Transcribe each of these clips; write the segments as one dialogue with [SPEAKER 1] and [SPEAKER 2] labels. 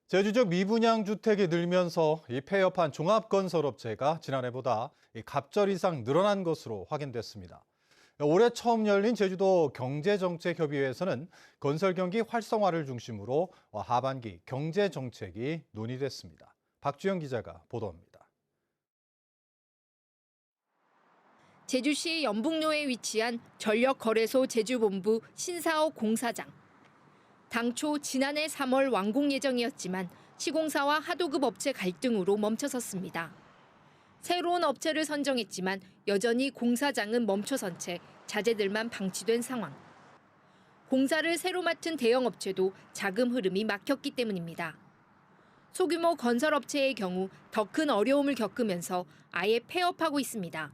[SPEAKER 1] 제주적 미분양 주택이 늘면서 이 폐업한 종합건설업체가 지난해보다 갑절 이상 늘어난 것으로 확인됐습니다. 올해 처음 열린 제주도 경제정책협의회에서는 건설 경기 활성화를 중심으로 하반기 경제정책이 논의됐습니다. 박주영 기자가 보도합니다.
[SPEAKER 2] 제주시 연북로에 위치한 전력거래소 제주본부 신사옥 공사장. 당초 지난해 3월 완공 예정이었지만 시공사와 하도급 업체 갈등으로 멈춰섰습니다. 새로운 업체를 선정했지만 여전히 공사장은 멈춰선 채 자재들만 방치된 상황. 공사를 새로 맡은 대형업체도 자금 흐름이 막혔기 때문입니다. 소규모 건설업체의 경우 더 큰 어려움을 겪으면서 아예 폐업하고 있습니다.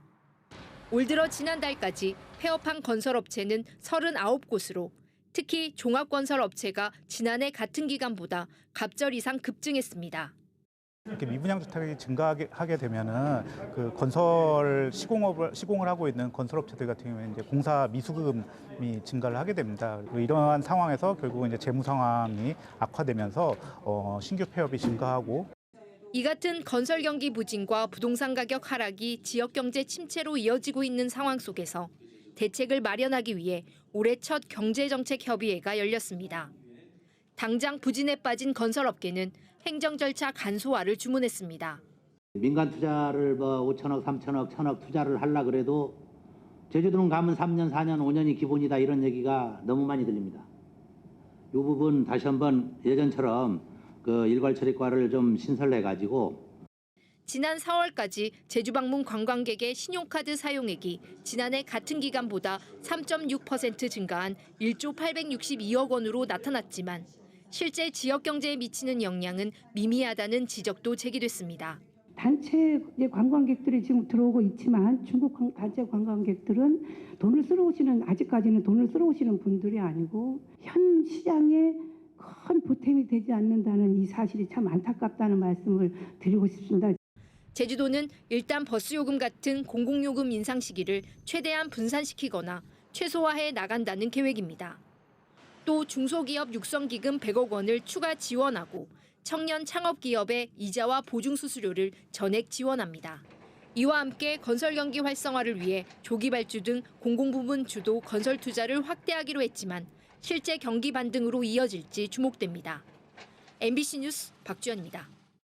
[SPEAKER 2] 올 들어 지난달까지 폐업한 건설업체는 39곳으로 특히 종합건설업체가 지난해 같은 기간보다 갑절 이상 급증했습니다.
[SPEAKER 3] 이렇게 미분양 주택이 증가하게 되면은 그 건설 시공을 하고 있는 건설업체들 같은 경우에 이제 공사 미수금이 증가를 하게 됩니다. 이러한 상황에서 결국은 이제 재무 상황이 악화되면서 신규 폐업이 증가하고.
[SPEAKER 2] 이 같은 건설 경기 부진과 부동산 가격 하락이 지역 경제 침체로 이어지고 있는 상황 속에서 대책을 마련하기 위해 올해 첫 경제정책협의회가 열렸습니다. 당장 부진에 빠진 건설업계는 행정 절차 간소화를 주문했습니다.
[SPEAKER 4] 민간 투자를 5천억, 3천억, 1천억 투자를 하려 그래도 제주도는 가면 3년, 4년, 5년이 기본이다 이런 얘기가 너무 많이 들립니다. 이 부분 다시 한번 예전처럼 그 일괄처리과를 좀 신설해가지고
[SPEAKER 2] 지난 4월까지 제주 방문 관광객의 신용카드 사용액이 지난해 같은 기간보다 3.6% 증가한 1조 862억 원으로 나타났지만 실제 지역 경제에 미치는 영향은 미미하다는 지적도 제기됐습니다.
[SPEAKER 5] 단체 관광객들이 지금 들어오고 있지만 중국 단체 관광객들은 아직까지는 돈을 쓰러 오시는 분들이 아니고 현 시장에 큰 보탬이 되지 않는다는 이 사실이 참 안타깝다는 말씀을 드리고 싶습니다.
[SPEAKER 2] 제주도는 일단 버스 요금 같은 공공요금 인상 시기를 최대한 분산시키거나 최소화해 나간다는 계획입니다. 또 중소기업 육성기금 100억 원을 추가 지원하고 청년 창업기업의 이자와 보증수수료를 전액 지원합니다. 이와 함께 건설 경기 활성화를 위해 조기 발주 등 공공부문 주도 건설 투자를 확대하기로 했지만 실제 경기 반등으로 이어질지 주목됩니다. MBC 뉴스 박주연입니다.